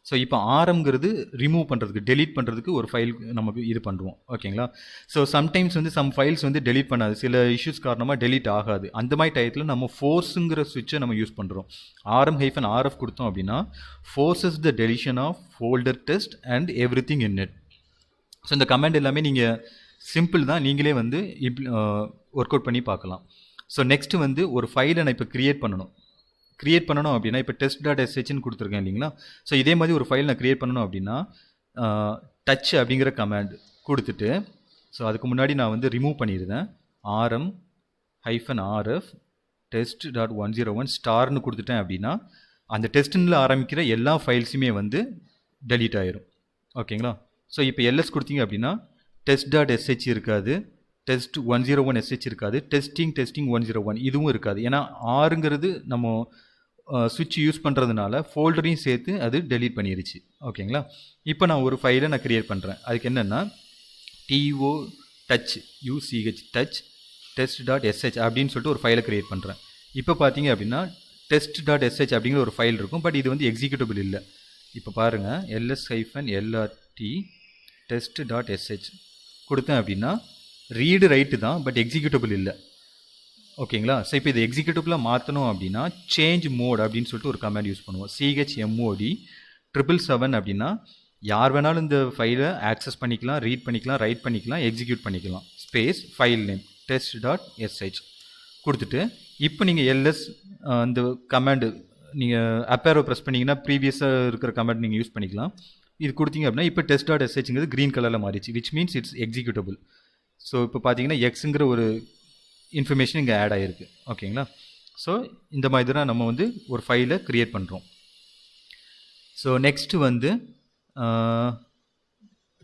[SPEAKER 1] ஸோ இப்போ ஆரம்ங்கிறது ரிமூவ் பண்ணுறதுக்கு டெலீட் பண்ணுறதுக்கு ஒரு ஃபைல் நமக்கு இது பண்ணுவோம். ஓகேங்களா. ஸோ சம்டைம்ஸ் வந்து சம் ஃபைல்ஸ் வந்து டெலீட் பண்ணாது, சில இஷ்யூஸ் காரணமாக டெலீட் ஆகாது. அந்த மாதிரி டயத்தில் நம்ம ஃபோர்ஸுங்கிற ஸ்விட்சை நம்ம யூஸ் பண்ணுறோம். rm-rf கொடுத்தோம் அப்படின்னா forces the deletion of folder test and everything in it. So இந்த கமெண்ட் எல்லாமே நீங்கள் சிம்பிள் தான், நீங்களே வந்து ஒர்க் அவுட் பண்ணி பார்க்கலாம். ஸோ நெக்ஸ்ட் வந்து ஒரு ஃபைலை நான் இப்போ க்ரியேட் பண்ணணும் அப்படின்னா இப்போ டெஸ்ட் டாட் எஸ்ஹெச்னு கொடுத்துருக்கேன் இல்லைங்களா. ஸோ இதே மாதிரி ஒரு ஃபைல் நான் க்ரியேட் பண்ணணும் அப்படின்னா டச் அப்படிங்கிற கமாண்ட் கொடுத்துட்டு ஸோ அதுக்கு முன்னாடி நான் வந்து ரிமூவ் பண்ணிடுறேன். rm-rf டெஸ்ட் டாட் 101 ஸ்டார்னு கொடுத்துட்டேன் அப்படின்னா அந்த டெஸ்ட்டில் ஆரம்பிக்கிற எல்லா ஃபைல்ஸுமே வந்து டெலீட் ஆயிரும். ஓகேங்களா. ஸோ இப்போ எல்எஸ் கொடுத்தீங்க அப்படின்னா டெஸ்ட் டாட் எஸ்ஹெச் இருக்காது, டெஸ்ட் 101 எஸ்ஹெச் இருக்காது, டெஸ்டிங் 101 இதுவும் இருக்காது. ஏன்னா ஆறுங்கிறது நம்ம ஸ்விட்ச் யூஸ் பண்ணுறதுனால ஃபோல்டரையும் சேர்த்து அது டெலீட் பண்ணிடுச்சு. ஓகேங்களா. இப்போ நான் ஒரு ஃபைலை நான் க்ரியேட் பண்ணுறேன். அதுக்கு என்னென்னா touch டெஸ்ட் டாட் எஸ்ஹெச் அப்படின்னு சொல்லிட்டு ஒரு ஃபைலை க்ரியேட் பண்ணுறேன். இப்போ பார்த்தீங்க அப்படின்னா டெஸ்ட் டாட் எஸ்ஹெச் அப்படிங்கிற ஒரு ஃபைல் இருக்கும், பட் இது வந்து எக்ஸிக்யூட்டபிள் இல்லை. இப்போ பாருங்கள் ls-lrt டெஸ்ட் டாட் எஸ்ஹெச் கொடுத்தேன் அப்படின்னா ரீடு ரைட்டு தான், பட் எக்ஸிக்யூட்டபிள் இல்லை. ஓகேங்களா. ஸோ இப்போ இது எக்ஸிக்யூட்டிவ்ல மாற்றணும் அப்படின்னா சேஞ்ச் மோட் அப்படின்னு சொல்லிட்டு ஒரு கமாண்ட் யூஸ் பண்ணுவோம். chmod 777 அப்படின்னா யார் வேணாலும் இந்த ஃபைலை ஆக்சஸ் பண்ணிக்கலாம், ரீட் பண்ணிக்கலாம், ரைட் பண்ணிக்கலாம், எக்ஸிக்யூட் பண்ணிக்கலாம். Space file name test dot S H கொடுத்துட்டு இப்போ நீங்கள் எல்எஸ் இந்த கமாண்டு நீங்கள் அப்பேரோ ப்ரெஸ் பண்ணிங்கன்னா ப்ரீவியஸாக இருக்கிற கமாண்ட் நீங்கள் யூஸ் பண்ணிக்கலாம். இது கொடுத்தீங்க அப்படின்னா இப்போ டெஸ்ட் டாட் எஸ்ஹெச்ங்கிறது க்ரீன் கலரில் மாறிச்சு, which means it's executable. So இப்போ பார்த்தீங்கன்னா எக்ஸுங்கிற ஒரு இன்ஃபர்மேஷன் இங்கே ஆட் ஆகிருக்கு. ஓகேங்களா. ஸோ இந்த மாதிரி தான் நம்ம வந்து ஒரு ஃபைலை க்ரியேட் பண்ணுறோம். ஸோ நெக்ஸ்ட்டு வந்து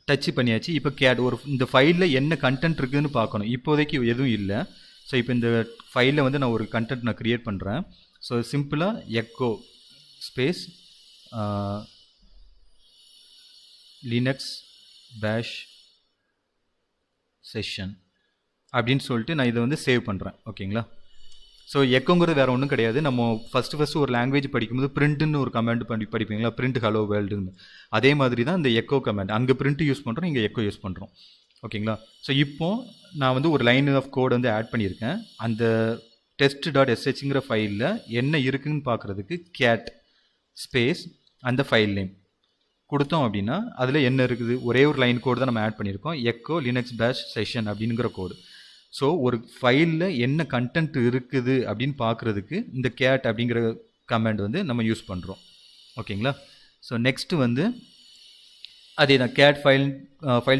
[SPEAKER 1] டச் பண்ணியாச்சு. இப்போ இந்த ஃபைலில் என்ன கண்டென்ட் இருக்குதுன்னு பார்க்கணும். இப்போதைக்கு எதுவும் இல்லை. ஸோ இப்போ இந்த ஃபைலில் வந்து நான் ஒரு கண்டென்ட் நான் க்ரியேட் பண்ணுறேன். ஸோ சிம்பிளாக எக்கோ ஸ்பேஸ் லினக்ஸ் பேஷ் செஷன் அப்படின்னு சொல்லிட்டு நான் இதை வந்து சேவ் பண்ணுறேன். ஓகேங்களா. ஸோ எக்கோங்கிறது வேறு ஒன்றும் கிடையாது. நம்ம ஃபஸ்ட்டு ஒரு லாங்குவேஜ் படிக்கும்போது பிரிண்ட்டுன்னு ஒரு கமாண்ட் படிப்பீங்களா, பிரிண்ட் ஹலோ வேர்ல்டுன்னு. அதே மாதிரி தான் இந்த எக்கோ கமாண்ட். அங்கே பிரிண்ட் யூஸ் பண்ணுறோம், இங்கே எக்கோ யூஸ் பண்ணுறோம். ஓகேங்களா. ஸோ இப்போது நான் வந்து ஒரு லைன் ஆஃப் கோட் வந்து ஆட் பண்ணியிருக்கேன். அந்த டெஸ்ட் டாட் எஸ்ஹெச்ங்கிற ஃபைலில் என்ன இருக்குதுன்னு பார்க்குறதுக்கு கேட் ஸ்பேஸ் அந்த ஃபைல் நேம் கொடுத்தோம் அப்படின்னா அதில் என்ன இருக்குது, ஒரே ஒரு லைன் கோடு தான் நம்ம ஆட் பண்ணியிருக்கோம், எக்கோ லினக்ஸ் பேஷ் செஷன் அப்படிங்கிற கோடு. ஸோ ஒரு ஃபைலில் என்ன கண்டென்ட் இருக்குது அப்படின்னு பார்க்குறதுக்கு இந்த கேட் அப்படிங்கிற கமாண்ட் வந்து நம்ம யூஸ் பண்ணுறோம். ஓகேங்களா. ஸோ நெக்ஸ்ட்டு வந்து அதே தான் cat file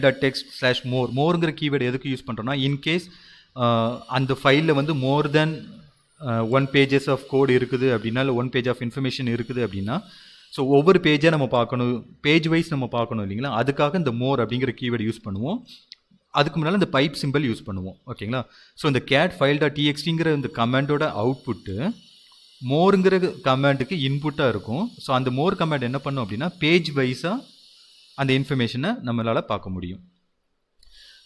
[SPEAKER 1] dot text slash மோருங்கிற கீவேர்டு எதுக்கு யூஸ் பண்ணுறோன்னா இன்கேஸ் அந்த ஃபைலில் வந்து மோர் தென் 1 pages ஆஃப் கோடு இருக்குது அப்படின்னா, இல்லை 1 page ஆஃப் இன்ஃபர்மேஷன் இருக்குது அப்படின்னா, ஸோ ஒவ்வொரு பேஜாக நம்ம பார்க்கணும், பேஜ் வைஸ் நம்ம பார்க்கணும் இல்லைங்களா. அதுக்காக இந்த மோர் அப்படிங்கிற கீவேர்டு யூஸ் பண்ணுவோம். அதுக்கு முன்னால் இந்த பைப் சிம்பிள் யூஸ் பண்ணுவோம். ஓகேங்களா. ஸோ இந்த கேட் ஃபைல் டாட் டிஎக்ஸ்டிங்கிற இந்த கமாண்டோட அவுட்புட்டு மோருங்கிற கமாண்டுக்கு இன்புட்டாக இருக்கும். ஸோ அந்த மோர் கமாண்ட் என்ன பண்ணும் அப்படின்னா பேஜ் வைஸாக அந்த இன்ஃபர்மேஷனை நம்மளால் பார்க்க முடியும்.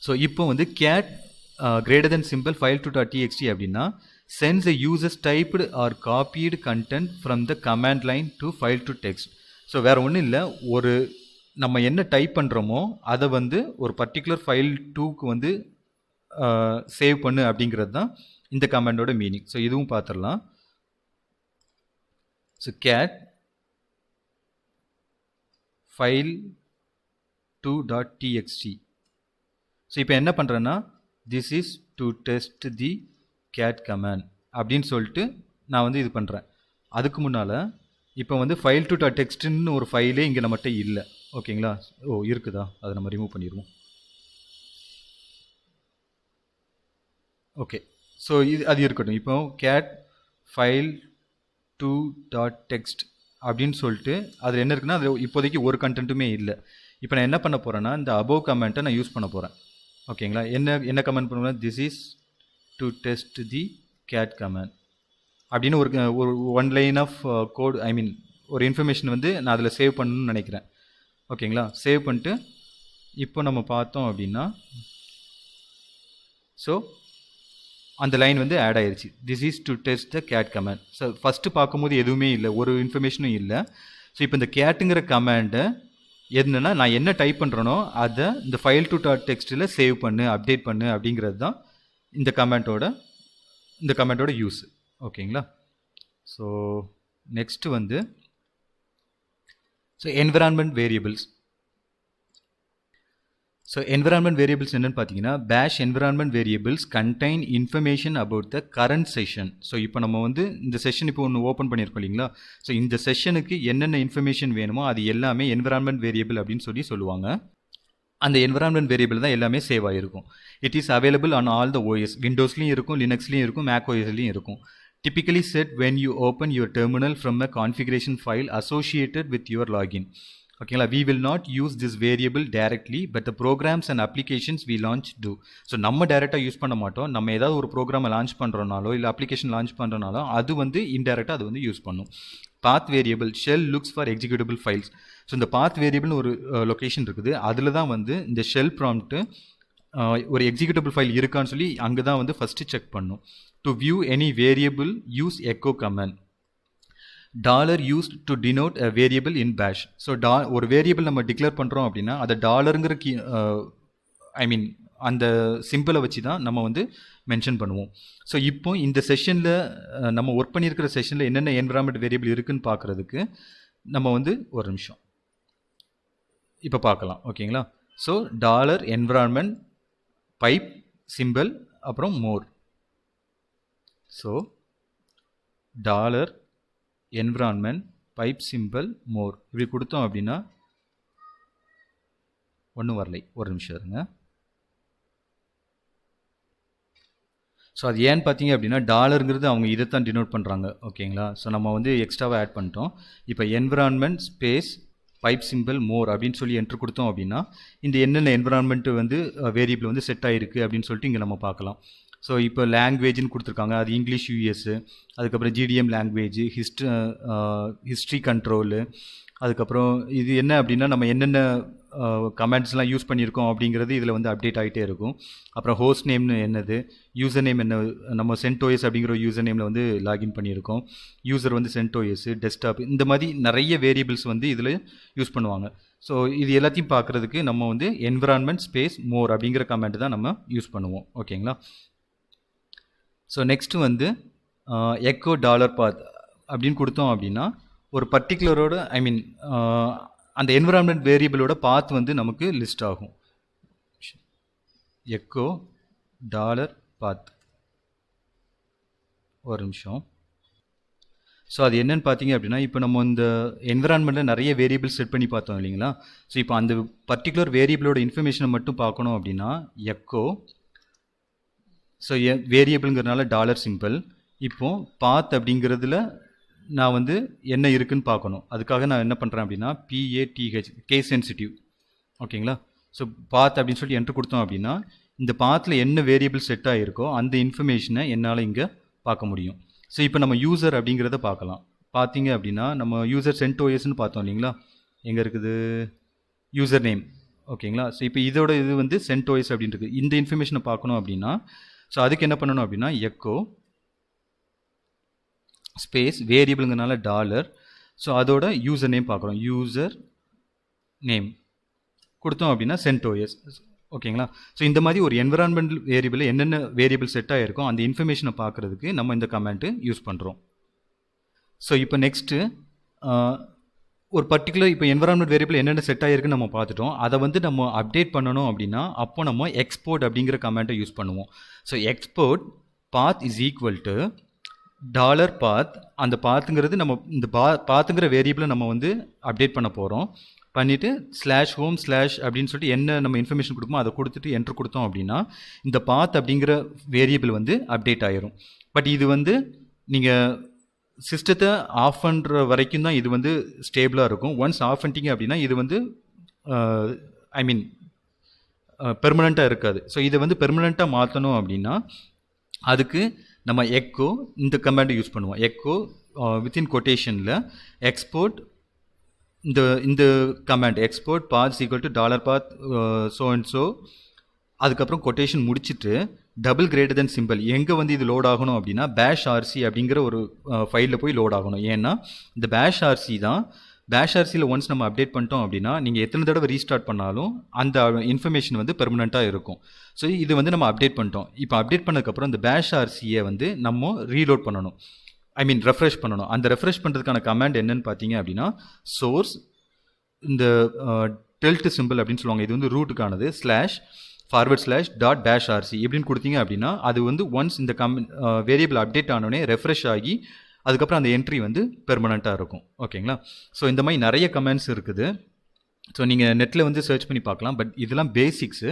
[SPEAKER 1] ஸோ இப்போ வந்து gate greater than symbol file2.txt அப்படின்னா sends a user's typed or copied content from the command line to file to text. So வேறு ஒன்றும் இல்லை, ஒரு நம்ம என்ன டைப் பண்ணுறோமோ அதை வந்து ஒரு பர்டிகுலர் ஃபைல் 2க்கு வந்து சேவ் பண்ணு அப்படிங்கிறது தான் இந்த கமாண்டோட மீனிங். ஸோ இதுவும் பார்த்துடலாம். So gate file2.txt. ஸோ இப்போ என்ன பண்ணுறேன்னா this is to test the cat command அப்படின்னு சொல்லிட்டு நான் வந்து இது பண்ணுறேன். அதுக்கு முன்னால் இப்போ வந்து file2.txtன்னு ஒரு ஃபைலே இங்கே நம்மகிட்ட இல்லை. ஓகேங்களா? ஓ இருக்குதா, அதை நம்ம ரிமூவ் பண்ணிடுவோம். ஓகே, ஸோ அது இருக்கட்டும். இப்போ cat file2.txt அப்படின்னு சொல்லிட்டு அதில் என்ன இருக்குன்னா, அது இப்போதைக்கு ஒரு கண்டென்ட்டுமே இல்லை. இப்போ நான் என்ன பண்ண போகிறேன்னா இந்த அபோவ் கமெண்ட்டை நான் யூஸ் பண்ண போகிறேன். ஓகேங்களா? என்ன கமெண்ட் பண்ணுவேன், this is to test the cat command அப்படின்னு ஒரு one line of code, I mean ஒரு இன்ஃபர்மேஷன் வந்து நான் அதில் சேவ் பண்ணணும்னு நினைக்கிறேன். ஓகேங்களா? சேவ் பண்ணிட்டு இப்போ நம்ம பார்த்தோம் அப்படின்னா ஸோ அந்த லைன் வந்து ஆட் ஆயிடுச்சு. This is to test the cat command. So first பார்க்கும்போது எதுவுமே இல்லை, ஒரு இன்ஃபர்மேஷனும் இல்லை. ஸோ இப்போ இந்த கேட்டுங்கிற கமாண்டை என்னன்னா நான் என்ன டைப் பண்ணுறேனோ அதை இந்த file2.txtல சேவ் பண்ணு, அப்டேட் பண்ணு அப்படிங்கிறது தான் இந்த கமெண்டோட யூஸ். ஓகேங்களா? ஸோ நெக்ஸ்ட் வந்து so environment variables. So environment variables என்னென்னு பார்த்தீங்கன்னா, பேஷ் environment variables contain information about the current session. So இப்போ நம்ம வந்து இந்த செஷன் இப்போ ஒன்று ஓப்பன் பண்ணியிருக்கோம் இல்லைங்களா? ஸோ இந்த செஷனுக்கு என்னென்ன இன்ஃபர்மேஷன் வேணுமோ அது எல்லாமே என்விரான்மெண்ட் வேரியபிள் அப்படின்னு சொல்லுவாங்க. அந்த என்விரான்மெண்ட் வேரியபிள் தான் எல்லாமே சேவ் ஆகிருக்கும். It is available on all the OS. விண்டோஸ்லையும் இருக்கும், லினக்ஸ்லையும் இருக்கும், மேக் ஓஎஸ்லையும் இருக்கும். Typically set when you open your terminal from a configuration file associated with your login. ஓகேங்களா? we will not use this variable directly but the programs and applications we launch do. So நம்ம டைரெக்டாக யூஸ் பண்ண மாட்டோம். நம்ம ஏதாவது ஒரு ப்ரோக்ராமை லான்ச் பண்ணுறோனாலோ இல்லை அப்ளிகேஷன் லான்ச் பண்ணுறனாலோ அது வந்து இன்டெரக்டாக அது வந்து யூஸ் பண்ணும். Path variable shell looks for executable files. So இந்த பாத் வேரியபிள்னு ஒரு லொக்கேஷன் இருக்குது. அதில் தான் வந்து இந்த ஷெல் ப்ராம்ப்ட்டு ஒரு எக்ஸிக்யூட்டபிள் ஃபைல் இருக்கான்னு சொல்லி அங்கே தான் வந்து ஃபஸ்ட்டு செக் பண்ணும். To view any variable, use echo command. Dollar used to denote a variable in bash. So ஒரு வேரியபிள் நம்ம டிக்ளேர் பண்ணுறோம் அப்படின்னா அதை டாலருங்கிற ஐ மீன் அந்த சிம்பிளை வச்சு தான் நம்ம வந்து மென்ஷன் பண்ணுவோம். ஸோ இப்போ இந்த செஷனில் நம்ம ஒர்க் பண்ணியிருக்கிற செஷனில் என்னென்ன என்விரான்மெண்ட் வேரியபிள் இருக்குதுன்னு பார்க்குறதுக்கு நம்ம வந்து ஒரு நிமிஷம் இப்போ பார்க்கலாம். ஓகேங்களா? So dollar environment pipe simple அப்புறம் more. So dollar environment pipe simple more இப்படி கொடுத்தோம் அப்படின்னா ஒன்றும் வரலை, ஒரு நிமிஷம் இருங்க. ஸோ அது ஏன்னு பார்த்தீங்க அப்படின்னா டாலருங்கிறது அவங்க இதை தான் டினோட் பண்ணுறாங்க. ஓகேங்களா? ஸோ நம்ம வந்து எக்ஸ்ட்ராவாக ஆட் பண்ணிட்டோம். இப்போ என்விரான்மெண்ட் ஸ்பேஸ் பைப் சிம்பிள் மோர் அப்படின்னு சொல்லி என்ட்ரு கொடுத்தோம் அப்படின்னா இந்த என்னென்ன என்விரான்மெண்ட்டு வந்து வேரியபிள் வந்து செட் ஆகிருக்கு அப்படின்னு சொல்லிட்டு இங்கே நம்ம பார்க்கலாம். ஸோ இப்போ லாங்குவேஜ்னு கொடுத்துருக்காங்க, அது இங்கிலீஷ் யூஎஸ்ஸு, அதுக்கப்புறம் ஜிடிஎம் லாங்குவேஜ், ஹிஸ்ட்ரி கண்ட்ரோலு, அதுக்கப்புறம் இது என்ன அப்படின்னா நம்ம என்னென்ன கமெண்ட்ஸ்லாம் யூஸ் பண்ணியிருக்கோம் அப்படிங்கிறது இதில் வந்து அப்டேட் ஆகிட்டே இருக்கும். அப்புறம் ஹோஸ்ட் நேம்னு என்னது, யூசர் நேம் என்ன, நம்ம சென்டோஎஸ் அப்படிங்கிற யூசர் நேமில் வந்து லாகின் பண்ணியிருக்கோம், யூசர் வந்து சென்டோஎஸ், டெஸ்க்டாப், இந்த மாதிரி நிறைய வேரியபிள்ஸ் வந்து இதில் யூஸ் பண்ணுவாங்க. ஸோ இது எல்லாத்தையும் பார்க்குறதுக்கு நம்ம வந்து என்விரான்மெண்ட் ஸ்பேஸ் மோர் அப்படிங்கிற கமெண்ட் தான் நம்ம யூஸ் பண்ணுவோம். ஓகேங்களா? ஸோ நெக்ஸ்ட்டு வந்து எக்கோ டாலர் பாத் அப்படின்னு கொடுத்தோம் அப்படின்னா ஒரு பர்டிகுலரோட ஐ மீன் அந்த என்விரான்மெண்ட் வேரியபிளோட பாத் வந்து நமக்கு லிஸ்ட் ஆகும். எக்கோ டாலர் பாத், ஒரு நிமிஷம். ஸோ அது என்னென்னு பார்த்தீங்க அப்படின்னா இப்போ நம்ம இந்த என்விரான்மெண்ட்டில் நிறைய வேரியபிள் செட் பண்ணி பார்த்தோம் இல்லைங்களா? ஸோ இப்போ அந்த பர்டிகுலர் வேரியபிளோட இன்ஃபர்மேஷனை மட்டும் பார்க்கணும் அப்படின்னா எக்கோ, ஸோ வேரியபிள்ங்கிறதுனால டாலர் சிம்பிள். இப்போது பாத் அப்படிங்கிறதுல நான் வந்து என்ன இருக்குதுன்னு பார்க்கணும். அதுக்காக நான் என்ன பண்ணுறேன் அப்படின்னா PATH கேஸ் சென்சிட்டிவ். ஓகேங்களா? ஸோ பாத் அப்படின்னு சொல்லி என்ட்ரு கொடுத்தோம் அப்படின்னா இந்த பாத்தில் என்ன வேரியபிள் செட் ஆகிருக்கோ அந்த இன்ஃபர்மேஷனை என்னால் இங்கே பார்க்க முடியும். ஸோ இப்போ நம்ம யூசர் அப்படிங்கிறத பார்க்கலாம். பார்த்தீங்க அப்படின்னா நம்ம யூசர் சென்டோஎஸ்ன்னு பார்த்தோம் இல்லைங்களா? எங்கே இருக்குது யூசர் நேம். ஓகேங்களா. ஸோ இப்போ இதோட இது வந்து CentOS அப்படின்றது. இந்த இன்ஃபர்மேஷனை பார்க்கணும் அப்படின்னா ஸோ அதுக்கு என்ன பண்ணணும் அப்படின்னா எக்கோ ஸ்பேஸ் வேரியபிளுங்கிறனால டாலர், ஸோ அதோட யூசர் நேம் பார்க்குறோம், யூசர் நேம் கொடுத்தோம் அப்படின்னா CentOS. ஓகேங்களா. ஸோ இந்த மாதிரி ஒரு என்விரான்மெண்டல் வேரியபிள் என்னென்ன வேரியபிள் செட் ஆகிருக்கோ அந்த இன்ஃபர்மேஷனை பார்க்குறதுக்கு நம்ம இந்த கமெண்ட்டு யூஸ் பண்ணுறோம். ஸோ இப்போ நெக்ஸ்ட்டு ஒரு பர்டிகுலர் இப்போ என்விரான்மெண்ட் வேரியபிள் என்னென்ன செட் ஆகிருக்குன்னு நம்ம பார்த்துட்டோம். அதை வந்து நம்ம அப்டேட் பண்ணணும் அப்படின்னா அப்போ நம்ம எக்ஸ்போர்ட் அப்படிங்கிற கமெண்ட்டை யூஸ் பண்ணுவோம். So export path is equal to dollar path. அந்த பாத்துங்கிறது நம்ம இந்த பாத்துங்கிற வேரியபிளை நம்ம வந்து அப்டேட் பண்ண போகிறோம். பண்ணிவிட்டு /home/ அப்படின்னு சொல்லிட்டு என்ன நம்ம இன்ஃபர்மேஷன் கொடுக்குமோ அதை கொடுத்துட்டு என்ட்ரு கொடுத்தோம் அப்படின்னா இந்த பாத் அப்படிங்கிற வேரியபிள் வந்து அப்டேட் ஆயிரும். பட் இது வந்து நீங்கள் சிஸ்டத்தை ஆஃப் பண்ணுற வரைக்கும் தான் இது வந்து ஸ்டேபிளாக இருக்கும். ஒன்ஸ் ஆஃப் பண்ணிட்டீங்க அப்படின்னா இது வந்து பெர்மனண்ட்டாக இருக்காது. ஸோ இதை வந்து பெர்மனண்ட்டாக மாற்றணும் அப்படின்னா அதுக்கு நம்ம எக்கோ இந்த கமாண்டை யூஸ் பண்ணுவோம். எக்கோ வித்தின் கொட்டேஷனில் எக்ஸ்போர்ட் இந்த command export path equal to dollar path so and so, அதுக்கப்புறம் கொட்டேஷன் முடிச்சுட்டு டபுள் கிரேட்டர் தென் சிம்பிள் எங்கே வந்து இது லோட் ஆகணும் அப்படின்னா bash.rc அப்படிங்கிற ஒரு ஃபைலில் போய் லோட் ஆகணும். ஏன்னா இந்த bash.rc தான் bash.rcயில் ஒன்ஸ் நம்ம அப்டேட் பண்ணிட்டோம் அப்படின்னா நீங்கள் எத்தனை தடவை ரீஸ்டார்ட் பண்ணாலும் அந்த இன்ஃபர்மேஷன் வந்து பெர்மனண்ட்டாக இருக்கும். ஸோ இது வந்து நம்ம அப்டேட் பண்ணிட்டோம். இப்போ அப்டேட் பண்ணதுக்கப்புறம் இந்த bash.rcயை வந்து நம்ம ரீலோட் பண்ணணும், ரெஃப்ரெஷ் பண்ணணும். அந்த ரெஃப்ரெஷ் பண்ணுறதுக்கான கமாண்ட் என்னன்னு பார்த்தீங்க அப்படின்னா சோர்ஸ் இந்த டெல்ட் சிம்பிள் அப்படின்னு சொல்லுவாங்க, இது வந்து ரூட்டுக்கானது //.bash.rc இப்படின்னு கொடுத்தீங்க அப்படின்னா அது வந்து ஒன்ஸ் இந்த வேரியபிள் அப்டேட் ஆனோடனே ரெஃப்ரெஷ் ஆகி அதுக்கப்புறம் அந்த என்ட்ரி வந்து பெர்மனண்ட்டாக இருக்கும். ஓகேங்களா. ஸோ இந்த மாதிரி நிறைய கமெண்ட்ஸ் இருக்குது. ஸோ நீங்கள் நெட்டில் வந்து சர்ச் பண்ணி பார்க்கலாம். பட் இதெல்லாம் பேசிக்ஸு.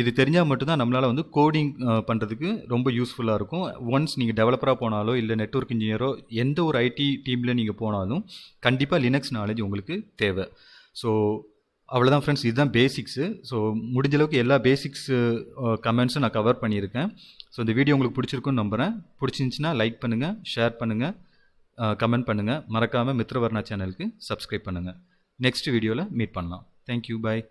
[SPEAKER 1] இது தெரிஞ்சால் மட்டும்தான் நம்மளால் வந்து கோடிங் பண்ணுறதுக்கு ரொம்ப யூஸ்ஃபுல்லாக இருக்கும். ஒன்ஸ் நீங்கள் டெவலப்பராக போனாலோ இல்லை நெட்வொர்க் இன்ஜினியரோ எந்த ஒரு ஐடி டீமில் நீங்கள் போனாலும் கண்டிப்பாக லினக்ஸ் நாலேஜ் உங்களுக்கு தேவை. ஸோ அவ்வளோதான் ஃப்ரெண்ட்ஸ், இதுதான் பேசிக்ஸு. ஸோ முடிஞ்சளவுக்கு எல்லா பேசிக்ஸ் கமெண்ட்ஸும் நான் கவர் பண்ணியிருக்கேன். ஸோ இந்த வீடியோ உங்களுக்கு பிடிச்சிருக்குன்னு நம்புகிறேன். பிடிச்சிருந்துச்சின்னா லைக் பண்ணுங்கள், ஷேர் பண்ணுங்கள், கமெண்ட் பண்ணுங்கள். மறக்காமல் மித்ரவர்ணா சேனலுக்கு சப்ஸ்கிரைப் பண்ணுங்கள். நெக்ஸ்ட் வீடியோவில் மீட் பண்ணலாம். தேங்க்யூ, பாய்.